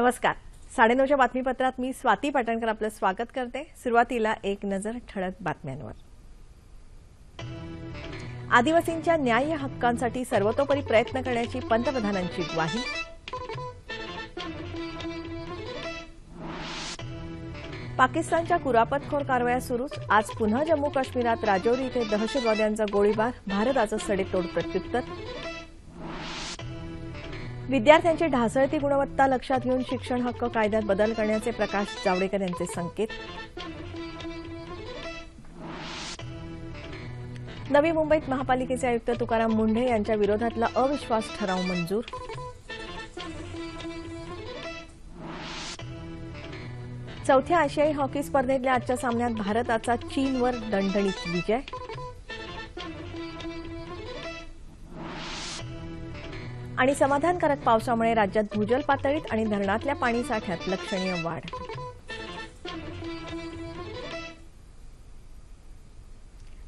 नमस्कार. 9:30च्या बातमीपत्रात मी स्वाती पाटणकर आपलं स्वागत करते. सुरुवातीला एक नजर ठळक बातम्यांवर. आदिवासींच्या न्याय्य हक्कांसाठी सर्वतोपरी प्रयत्न करण्याची पंतप्रधानांची ग्वाही. पाकिस्तानच्या कुरापतखोर कारवाया सुरूच. आज पुन्हा जम्मू काश्मीरात राजौरी इथे दहशतवाद्यांचा गोळीबार. भारताचं सडेतोड प्रत्युत्तर. विद्यार्थ्यांची ढासळती गुणवत्ता लक्षात घेऊन शिक्षण हक्क कायद्यात बदल करण्याचे प्रकाश जावडेकर यांचे संकेत. नवी मुंबईत महापालिकेचे आयुक्त तुकाराम मुंढे यांच्या विरोधातला अविश्वास ठराव मंजूर. चौथ्या आशियाई हॉकी स्पर्धेतल्या आजच्या सामन्यात भारताचा चीनवर दणदणीत विजय. आणि समाधानकारक पावसामुळे राज्यात भूजल पातळीत आणि धरणातल्या पाणीसाठ्यात लक्षणीय वाढ.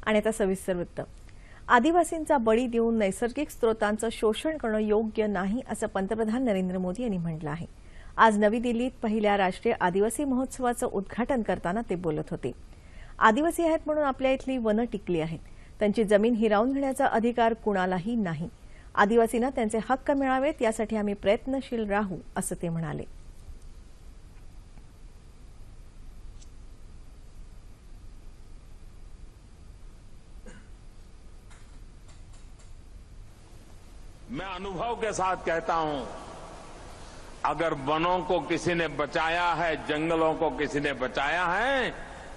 आणि आता सविस्तर वृत्त. आदिवासींचा बळी देऊन नैसर्गिक स्रोतांचं शोषण करणं योग्य नाही असं पंतप्रधान नरेंद्र मोदी यांनी म्हटलं आहे. आज नवी दिल्लीत पहिल्या राष्ट्रीय आदिवासी महोत्सवाचं उद्घाटन करताना ते बोलत होते. आदिवासी आहेत म्हणून आपल्या इथली वनं टिकली आहेत. त्यांची जमीन हिरावून घेण्याचा अधिकार कुणालाही नाही. आदिवासींना त्यांचे हक्क मिळावेत यासाठी आम्ही प्रयत्नशील राहू असं ते म्हणाले. मैं अनुभव के साथ कहता हूं, अगर वनों को किसी ने बचाया है, जंगलों को किसी ने बचाया है,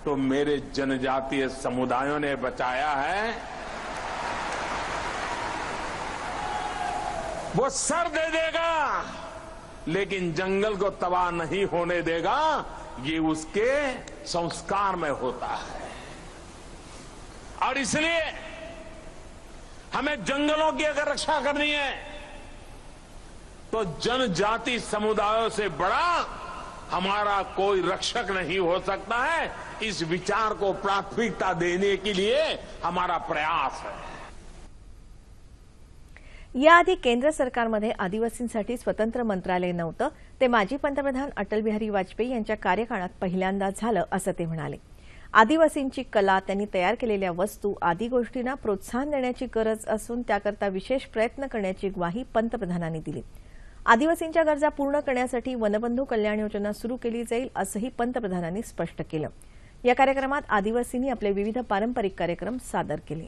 तो मेरे जनजातीय समुदायों ने बचाया है. वो सर दे देगा लेकिन जंगल को तबाह नहीं होने देगा. ये उसके संस्कार में होता है और इसलिए हमें जंगलों की अगर रक्षा करनी है तो जनजाति समुदायों से बड़ा हमारा कोई रक्षक नहीं हो सकता है. इस विचार को प्राथमिकता देने के लिए हमारा प्रयास है. याआधी केंद्र सरकारमध्ये आदिवासींसाठी स्वतंत्र मंत्रालय नव्हतं. ते माजी पंतप्रधान अटल बिहारी वाजपेयी यांच्या कार्यकाळात पहिल्यांदा झालं असं ते म्हणाले. आदिवासींची कला, त्यांनी तयार केलेल्या वस्तू आदी गोष्टींना प्रोत्साहन देण्याची गरज असून त्याकरता विशेष प्रयत्न करण्याची ग्वाही पंतप्रधानांनी दिली. आदिवासींच्या गरजा पूर्ण करण्यासाठी वनबंधू कल्याण योजना सुरू केली जाईल असंही पंतप्रधानांनी स्पष्ट केलं. या कार्यक्रमात आदिवासींनी आपले विविध पारंपरिक कार्यक्रम सादर केले.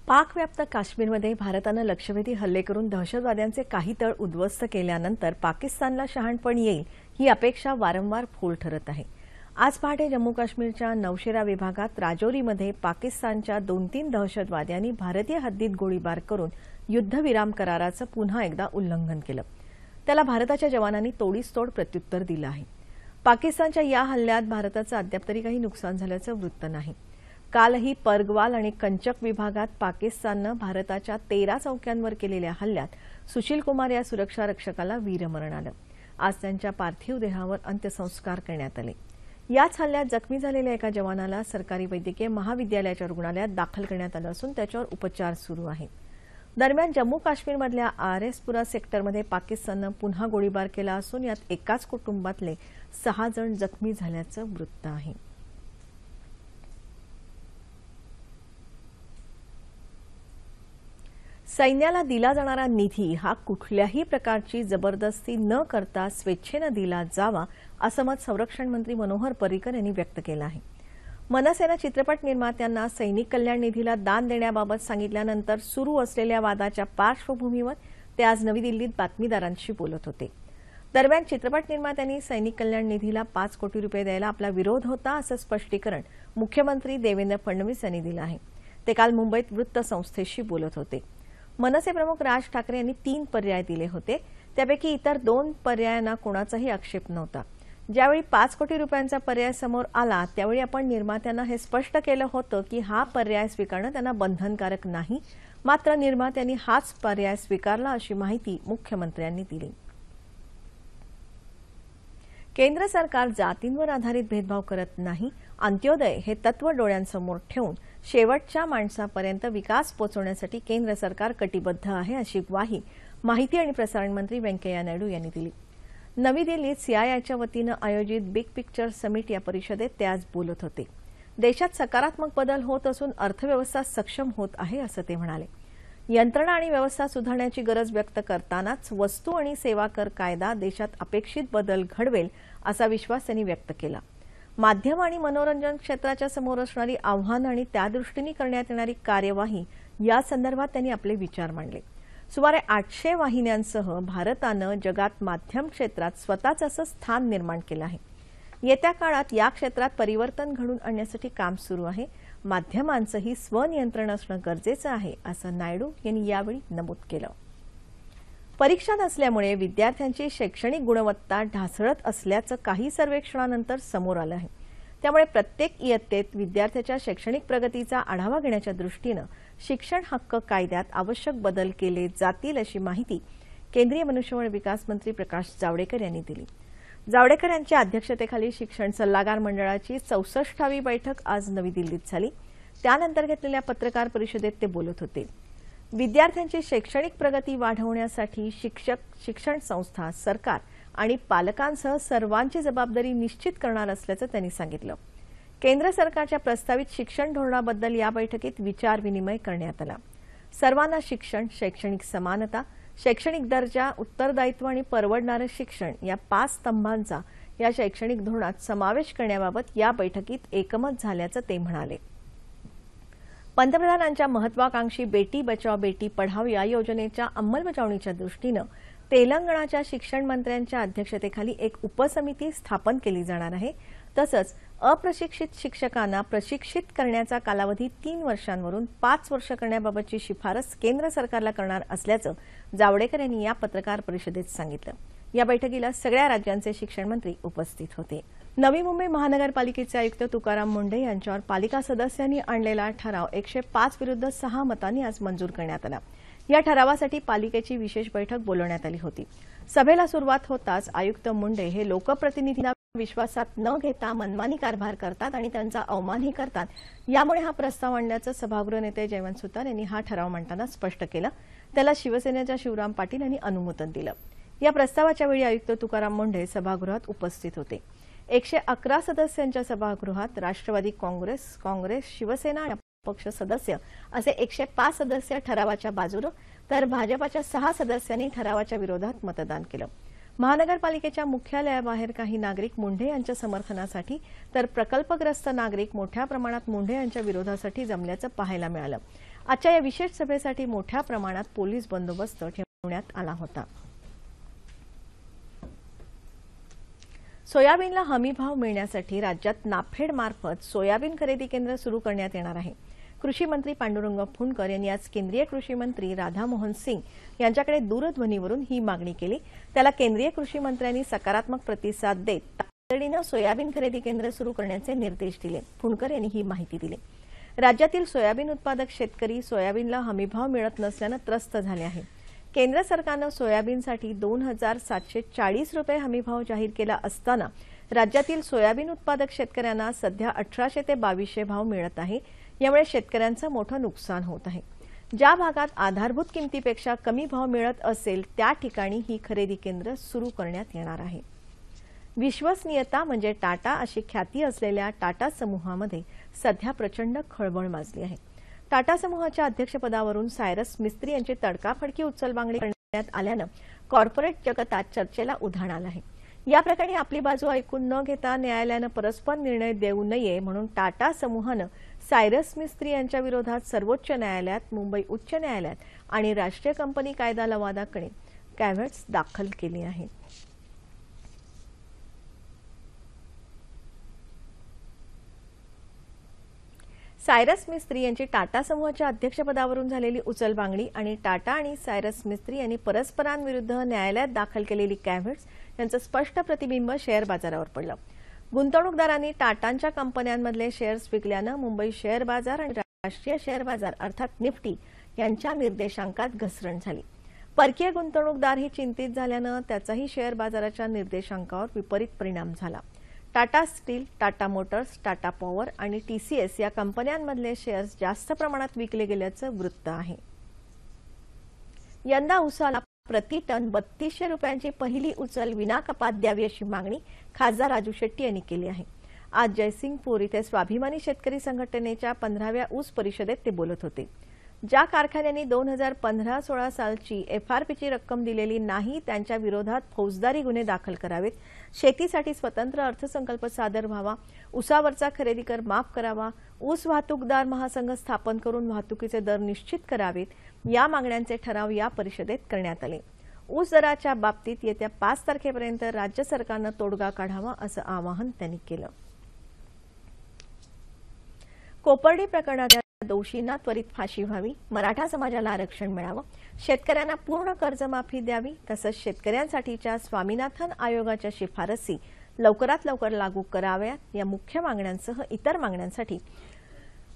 पाकव्याप्त काश्मीरमध्ये भारतानं लक्ष्यभेदी हल्ले करून दहशतवाद्यांचे काही तळ उद्ध्वस्त केल्यानंतर पाकिस्तानला शहाणपण येईल ही अपेक्षा वारंवार फोल ठरत आहे. आज पहाटे जम्मू काश्मीरच्या नौशेरा विभागात राजौरीमध्ये पाकिस्तानच्या 2-3 दहशतवाद्यांनी भारतीय हद्दीत गोळीबार करून युद्धविराम कराराचं पुन्हा एकदा उल्लंघन केलं. त्याला भारताच्या जवानांनी तोडीस तोड प्रत्युत्तर दिलं आहे. पाकिस्तानच्या या हल्ल्यात भारताचं अद्याप तरी काही नुकसान झाल्याचं वृत्त नाही. कालही परगवाल आणि कंचक विभागात पाकिस्ताननं भारताच्या 13 चौक्यांवर केलेल्या हल्ल्यात सुशील कुमार या सुरक्षा रक्षकाला वीरमरण आलं. आज त्यांच्या पार्थिव देहावर अंत्यसंस्कार करण्यात आले. याच हल्ल्यात जखमी झालेल्या एका जवानाला सरकारी वैद्यकीय महाविद्यालयाच्या रुग्णालयात दाखल करण्यात आलं असून त्याच्यावर उपचार सुरू आहेत. दरम्यान जम्मू काश्मीरमधल्या आरएसपुरा सेक्टरमध्ये पाकिस्ताननं पुन्हा गोळीबार केला असून यात एकाच कुटुंबातले 6 जण जखमी झाल्याचं वृत्त आहे. सैन्याला दिला जाणारा निधी हा कुठल्याही प्रकारची जबरदस्ती न करता स्वेच्छेनं दिला जावा असं मत संरक्षण मंत्री मनोहर पर्रिकर यांनी व्यक्त केलं आहे. मनसेनं चित्रपट निर्मात्यांना सैनिक कल्याण निधीला दान देण्याबाबत सांगितल्यानंतर सुरू असलेल्या वादाच्या पार्श्वभूमीवर ते आज नवी दिल्लीत बातमीदारांशी बोलत होते. दरम्यान चित्रपट निर्मात्यांनी सैनिक कल्याण निधीला 5 कोटी रुपये द्यायला आपला विरोध होता असं स्पष्टीकरण मुख्यमंत्री देवेंद्र फडणवीस यांनी दिलं आहे। ते काल मुंबईत वृत्तसंस्थेशी बोलत होते। मनसे प्रमुख राज ठाकरे यांनी 3 पर्याय दिले होते, त्यापैकी इतर 2 पर्यायांना कोणाचाही आक्षेप नव्हता। ज्यावेळी 5 कोटी रुपयांचा पर्याय समोर आला त्यावेळी आपण निर्मात्यांना हे स्पष्ट केलं होतं की हा पर्याय स्वीकारणं त्यांना बंधनकारक नाही, मात्र निर्मात्यांनी हाच पर्याय स्वीकारला अशी माहिती मुख्यमंत्र्यांनी दिली। केंद्र सरकार जातींवर आधारित भेदभाव करत नाही, अंत्योदय हे तत्व डोळ्यांसमोर ठेवून शेवटच्या माणसापर्यंत विकास पोहोचवण्यासाठी केंद्र सरकार कटिबद्ध आहे अशी ग्वाही माहिती आणि प्रसारण मंत्री व्यंकय्या नायडू यांनी दिली। नवी दिल्लीत सीआयआयच्या वतीनं आयोजित बिग पिक्चर समिट या परिषदेत ते आज बोलत होते। देशात सकारात्मक बदल होत असून अर्थव्यवस्था सक्षम होत आहे असं ते म्हणाले। यंत्रणा आणि व्यवस्था सुधारण्याची गरज व्यक्त करतानाच वस्तू आणि सेवा कर कायदा देशात अपेक्षित बदल घडवेल असा विश्वास त्यांनी व्यक्त केला। माध्यम आणि मनोरंजन क्षेत्राच्या समोर असणारी आव्हानं आणि त्यादृष्टीने करण्यात येणारी कार्यवाही या संदर्भात त्यांनी आपले विचार मांडले। सुमारे 800 वाहिन्यांसह भारतानं जगात माध्यम क्षेत्रात स्वतःचं असं स्थान निर्माण केलं आहे। येत्या काळात या क्षेत्रात परिवर्तन घडवून आणण्यासाठी काम सुरू आहे। माध्यमांचंही स्वनियंत्रण असणं गरजेचं आहे असं नायडू यांनी यावेळी नमूद केलं। परीक्षा नसल्यामुळे विद्यार्थ्यांची शैक्षणिक गुणवत्ता ढासळत असल्याचं काही सर्वेक्षणानंतर समोर आलं आहे। त्यामुळे प्रत्येक इयत्तेत विद्यार्थ्याच्या शैक्षणिक प्रगतीचा आढावा घेण्याच्या दृष्टीनं शिक्षण हक्क कायद्यात आवश्यक बदल केले जातील अशी माहिती केंद्रीय मनुष्यबळ विकास मंत्री प्रकाश जावडेकर यांनी दिली। जावडेकर यांच्या अध्यक्षतेखाली शिक्षण सल्लागार मंडळाची 64वी बैठक आज नवी दिल्लीत झाली। त्यानंतर घेतलेल्या पत्रकार परिषदेत ते बोलत होते। विद्यार्थ्यांची शैक्षणिक प्रगती वाढवण्यासाठी शिक्षक, शिक्षण संस्था, सरकार आणि पालकांसह सर्वांची जबाबदारी निश्चित करणार असल्याचं त्यांनी सांगितलं। केंद्र सरकारच्या प्रस्तावित शिक्षण धोरणाबद्दल या बैठकीत विचारविनिमय करण्यात आला। सर्वांना शिक्षण, शैक्षणिक समानता, शैक्षणिक दर्जा, उत्तरदायित्व आणि परवडणारं शिक्षण या 5 स्तंभांचा या शैक्षणिक धोरणात समावेश करण्याबाबत या बैठकीत एकमत झाल्याचं ते म्हणाले। पंतप्रधानांच्या महत्वाकांक्षी बेटी बचाओ बेटी पढाओ या योजनेच्या अंमलबजावणीच्या दृष्टीनं तेलंगणाच्या शिक्षण मंत्र्यांच्या अध्यक्षतेखाली एक उपसमिती स्थापन केली जाणार आहे। तसंच अप्रशिक्षित शिक्षकांना प्रशिक्षित करण्याचा कालावधी 3 वर्षांवरून 5 वर्ष करण्याबाबतची शिफारस केंद्र सरकारला करणार असल्याचं जावडेकर यांनी या पत्रकार परिषदेत सांगितलं। या बैठकीला सगळ्या राज्यांचे शिक्षण मंत्री उपस्थित होते। नवी मुंबई महानगरपालिकेचे आयुक्त तुकाराम मुंढे यांच्यावर पालिका सदस्यांनी आणलेला ठराव 105 विरुद्ध 6 मतांनी आज मंजूर करण्यात आला। या ठरावासाठी पालिकेची विशेष बैठक बोलवण्यात आली होती। सभेला सुरुवात होताच आयुक्त मुंढे हे लोकप्रतिनिधींना विश्वासात न घेता मनमानी कारभार करतात आणि त्यांचा अवमानही करतात। यामुळे हा प्रस्ताव आणल्याचं सभागृह नेते जयवंत सुतार यांनी हा ठराव मांडताना स्पष्ट केलं। त्याला शिवसेनेच्या शिवराम पाटील यांनी अनुमोदन दिलं। या प्रस्तावाच्या वेळी आयुक्त तुकाराम मुंढे सभागृहात उपस्थित होते। 111 सदस्यांच्या सभागृहात राष्ट्रवादी काँग्रेस, शिवसेना आणि पक्ष सदस्य असे 105 सदस्य ठरावाच्या बाजूने तर भाजपाच्या 6 सदस्यांनी ठरावाच्या विरोधात मतदान केलं। महानगरपालिकेच्या मुख्यालयाबाहेर काही नागरिक मुंढे यांच्या समर्थनासाठी तर प्रकल्पग्रस्त नागरिक मोठ्या प्रमाणात मुंढे यांच्या विरोधासाठी जमल्याचं पाहायला मिळालं। आजच्या या विशेष सभेसाठी मोठ्या प्रमाणात पोलीस बंदोबस्त ठेवण्यात आला होता। सोयाबीनला हमीभाव मिळण्यासाठी राज्यात नाफेड मार्फत सोयाबीन खरेदी केंद्र सुरू करण्यात येणार आहे। कृषी मंत्री पांडुरंग फुंडकर यांनी आज केंद्रीय कृषी मंत्री राधामोहन सिंग यांच्याकडे दूरध्वनीवरून ही मागणी केली। त्याला केंद्रीय कृषी मंत्र्यांनी सकारात्मक प्रतिसाद देत तातडीनं सोयाबीन खरेदी केंद्र सुरू करण्याचे निर्देश दिले। फुंडकर यांनी ही माहिती दिली। राज्यातील सोयाबीन उत्पादक शेतकरी सोयाबीनला हमीभाव मिळत नसल्यानं त्रस्त झाले आहे। केंद्र सरकारनं सोयाबीनसाठी 2740 रुपये हमीभाव जाहीर केला असताना राज्यातील सोयाबीन उत्पादक शेतकऱ्यांना सध्या 1800 ते 2200 भाव मिळत आहे। यामुळे शेतकऱ्यांचं मोठं नुकसान होत आहे। ज्या भागात आधारभूत किमतीपेक्षा कमी भाव मिळत असेल त्या ठिकाणी ही खरेदी केंद्र सुरू करण्यात येणार आहे। विश्वसनीयता म्हणजे टाटा अशी ख्याती असलेल्या टाटा समूहामध्ये सध्या प्रचंड खळबळ माजली आहे। टाटा समूहाच्या अध्यक्षपदावरून सायरस मिस्त्री यांची तडकाफडकी उचलबांगडी करण्यात आल्यानं कॉर्पोरेट जगतात चर्चेला उधाण आलं आहे। या प्रकरणी आपली बाजू ऐकून न घेता न्यायालयानं परस्पर निर्णय देऊ नये म्हणून टाटा समूहानं सायरस मिस्त्री यांच्या विरोधात सर्वोच्च न्यायालयात, मुंबई उच्च न्यायालयात आणि राष्ट्रीय कंपनी कायदा लवादाकडे कॅव्हेट्स दाखल केली आहेत। सायरस मिस्त्री यांची टाटा समूहाच्या अध्यक्षपदावरून झालेली उचलबांगडी आणि टाटा आणि सायरस मिस्त्री यांनी परस्परांविरुद्ध न्यायालयात दाखल केलेली कॅव्हेट्स यांचं स्पष्ट प्रतिबिंब शेअर बाजारावर पडलं. गुंतवणूकदारांनी टाटांच्या कंपन्यांमधले शेअर्स विकल्यानं मुंबई शेअर बाजार आणि राष्ट्रीय शेअर बाजार अर्थात निफ्टी यांच्या निर्देशांकात घसरण झाली. परकीय गुंतवणूकदारही चिंतित झाल्यानं त्याचाही शेअर बाजाराच्या निर्देशांकावर विपरीत परिणाम झाला. Tata steel, Tata Motors, Tata power आणि टीसीएस या कंपन्यांमधले शेअर्स जास्त प्रमाणात विकले गेल्याचं वृत्त आहे. यंदा उसाला प्रति टन 3200 रुपयांची पहिली उचल विनाकपात द्यावी अशी मागणी खासदार राजू शेट्टी यांनी केली आहे. आज जयसिंगपूर इथे स्वाभिमानी शेतकरी संघटनेच्या 15व्या ऊस परिषदेत ते बोलत होते. ज्या कारखान्यांनी 2015-16 सालची एफआरपीची रक्कम दिलेली नाही त्यांच्या विरोधात फौजदारी गुन्हे दाखल करावेत, शेतीसाठी स्वतंत्र अर्थसंकल्प सादर व्हावा, ऊसावरचा खरेदी कर माफ करावा, ऊस वाहतूकदार महासंघ स्थापन करून वाहतुकीचे दर निश्चित करावेत, या मागण्यांचे ठराव या परिषदेत करण्यात आले. ऊस दराच्या बाबतीत येत्या 5 तारखेपर्यंत राज्य सरकारनं तोडगा काढावा असं आवाहन त्यांनी केलं. कोपर्डी प्रकरणाच्या दोषींना त्वरित फाशी व्हावी, मराठा समाजाला आरक्षण मिळावं, शेतकऱ्यांना पूर्ण कर्जमाफी द्यावी तसंच शेतकऱ्यांसाठीच्या स्वामीनाथन आयोगाच्या शिफारसी लवकरात लवकर लागू कराव्यात या मुख्य मागण्यांसह इतर मागण्यांसाठी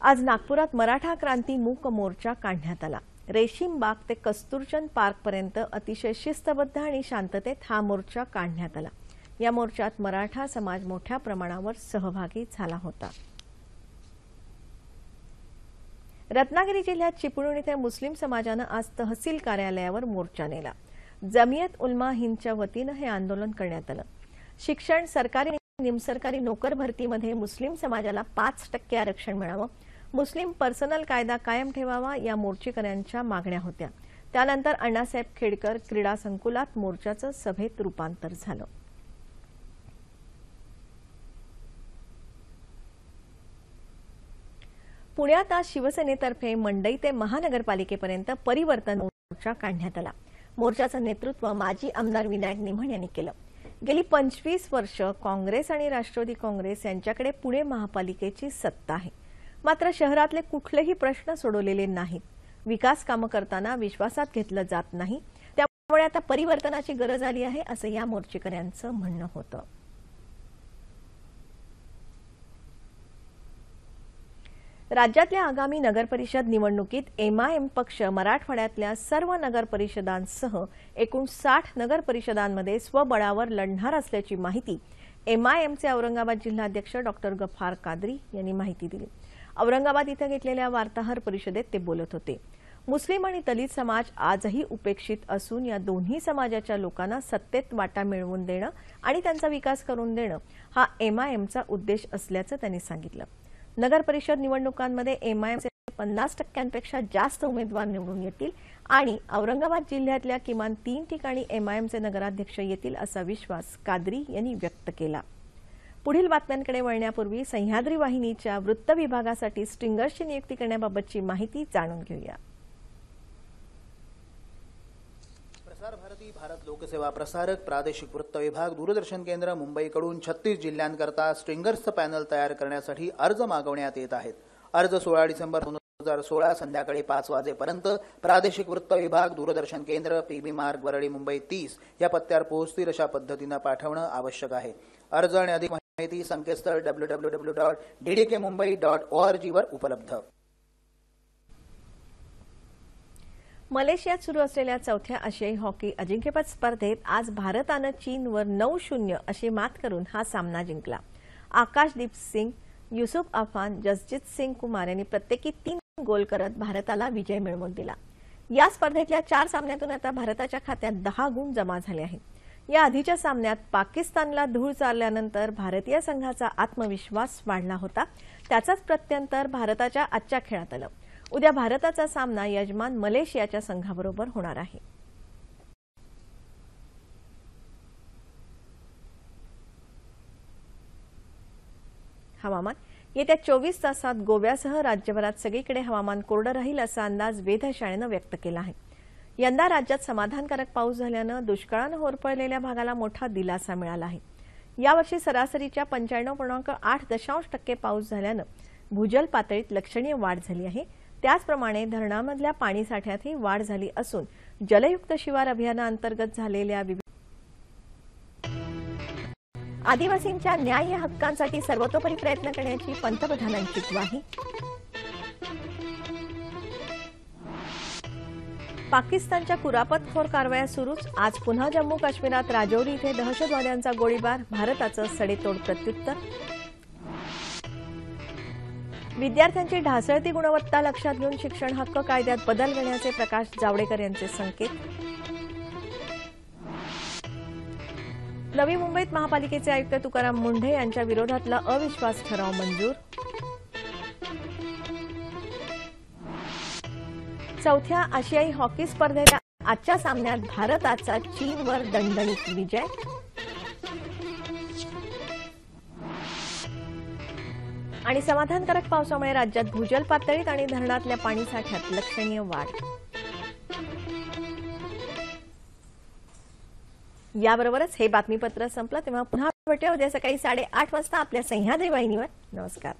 आज नागपुरात मराठा क्रांती मूक मोर्चा काढण्यात आला. रेशीम बाग ते कस्तुरचंद पार्कपर्यंत अतिशय शिस्तबद्ध आणि शांततेत हा मोर्चा काढण्यात आला. या मोर्चात मराठा समाज मोठ्या प्रमाणावर सहभागी झाला होता. रत्नागिरी जिल्ह्यात चिपळूण इथे मुस्लिम समाजानं आज तहसील कार्यालयावर मोर्चा नेला. जमियत उलमा हिंदच्या वतीनं हे आंदोलन करण्यात आलं. शिक्षण, सरकारी आणि निमसरकारी नोकर भरतीमध्ये मुस्लिम समाजाला 5% आरक्षण मिळावं, मुस्लिम पर्सनल कायदा कायम ठेवावा या मोर्चेकऱ्यांच्या मागण्या होत्या. त्यानंतर अण्णासाहेब खेडकर क्रीडा संकुलात मोर्चाचं सभेत रूपांतर झालं. पुण्यात आज शिवसेनेतर्फे मंडई ते महानगरपालिकेपर्यंत परिवर्तन मोर्चा काढण्यात आला. मोर्चाचं नेतृत्व माजी आमदार विनायक निमण यांनी केलं. गेली 25 वर्ष काँग्रेस आणि राष्ट्रवादी काँग्रेस यांच्याकडे पुणे महापालिकेची सत्ता आहे. मात्र शहरातले कुठलेही प्रश्न सोडवलेले नाहीत. विकास कामं करताना विश्वासात घेतलं जात नाही. त्यामुळे आता परिवर्तनाची गरज आली आहे असं या मोर्चेकऱ्यांचं म्हणणं होतं. राज्यातल्या आगामी नगरपरिषद निवडणुकीत एमआयएम पक्ष मराठवाड्यातल्या सर्व नगरपरिषदांसह एकूण 60 नगरपरिषदांमध्ये स्वबळावर लढणार असल्याची माहिती एमआयएमचे औरंगाबाद जिल्हाध्यक्ष डॉक्टर गफार कादरी यांनी माहिती दिली. औरंगाबाद इथं घेतलेल्या वार्ताहर परिषदेत ते बोलत होते. मुस्लिम आणि दलित समाज आजही उपेक्षित असून या दोन्ही समाजाच्या लोकांना सत्तेत वाटा मिळवून देणं आणि त्यांचा विकास करून देणं हा एमआयएमचा उद्देश असल्याचं त्यांनी सांगितलं. नगरपरिषद निवडणुकांमध्ये एमआयएमचे 50%पेक्षा जास्त उमेदवार निवडून येतील आणि औरंगाबाद जिल्ह्यातल्या किमान 3 ठिकाणी एमआयएमचे नगराध्यक्ष येतील असा विश्वास कादरी यांनी व्यक्त केला. पुढील बातम्यांकडे वळण्यापूर्वी सह्याद्री वाहिनीच्या वृत्त विभागासाठी स्ट्रिंगर्सची नियुक्ती करण्याबाबतची माहिती जाणून घेऊया. प्रसार भारती भारत लोकसेवा प्रसारक प्रादेशिक वृत्त विभाग दूरदर्शन केंद्र मुंबईकडून 36 जिल्ह्यांकरता स्ट्रिंगर्सचं पॅनल तयार करण्यासाठी अर्ज मागवण्यात येत आहेत. अर्ज 16 डिसेंबर 2016 संध्याकाळी 5 वाजेपर्यंत प्रादेशिक वृत्त विभाग दूरदर्शन केंद्र पीबी मार्ग वरळी मुंबई 30 या पत्त्यावर पोहोचतील अशा पद्धतीनं पाठवणं आवश्यक आहे. अर्ज आणि अधिक माहिती संकेतस्थळ www.ddkmumbai.org वर उपलब्ध. मलेशियात सुरू असलेल्या 4थ्या आशियाई हॉकी अजिंक्यपद स्पर्धेत आज भारतानं चीनवर 9-0 अशी मात करून हा सामना जिंकला. आकाशदीप सिंग, युसुफ अफान, जसजित सिंग कुमार यांनी प्रत्येकी 3 गोल करत भारताला विजय मिळवून दिला. या स्पर्धेतल्या 4 सामन्यातून आता भारताच्या खात्यात 10 गुण जमा झाले आहेत. या आधीच्या सामन्यात पाकिस्तानला धूळ चारल्यानंतर भारतीय संघाचा आत्मविश्वास वाढला होता. त्याचाच प्रत्युत्तर भारताच्या आजच्या खेळात आलं. उद्या भारताचा सामना यजमान मलेशियाच्या संघाबरोबर होणार आहे. हवामान. येत्या 24 तासात गोव्यासह राज्यभरात सगळीकडे हवामान कोरडं राहील असा अंदाज वेधशाळेनं व्यक्त केला आहे. यंदा राज्यात समाधानकारक पाऊस झाल्यानं दुष्काळानं होरपळलेल्या भागाला मोठा दिलासा मिळाला आहे. यावर्षी सरासरीच्या 95.8% पाऊस झाल्यानं भूजल पातळीत लक्षणीय वाढ झाली आहे। त्याचप्रमाणे धरणामधल्या पाणीसाठ्यातही वाढ झाली असून जलयुक्त शिवार अभियानाअंतर्गत झालेल्या आदिवासींच्या न्याय हक्कांसाठी सर्वतोपरी प्रयत्न करण्याची पंतप्रधानांची ग्वाही। पाकिस्तानच्या कुरापतखोर कारवाया सुरूच। आज पुन्हा जम्मू काश्मीरात राजौरी इथे दहशतवाद्यांचा गोळीबार, भारताचं सडेतोड प्रत्युत्तर। विद्यार्थ्यांची ढासळती गुणवत्ता लक्षात घेऊन शिक्षण हक्क कायद्यात बदल करण्याचे प्रकाश जावडेकर यांचे संकेत। नवी मुंबईत महापालिकेचे आयुक्त तुकाराम मुंढे यांच्या विरोधातला अविश्वास ठराव मंजूर। चौथ्या आशियाई हॉकी स्पर्धेच्या आजच्या सामन्यात भारताचा चीनवर दणदणीत विजय। आणि समाधानकारक पावसामुळे राज्यात भूजल पातळीत आणि धरणातल्या पाणीसाठ्यात लक्षणीय वाढ। याबरोबरच हे बातमीपत्र संपलं। तेव्हा पुन्हा भेटूया उद्या सकाळी 8:30 वाजता आपल्या सह्याद्री वाहिनीवर। नमस्कार।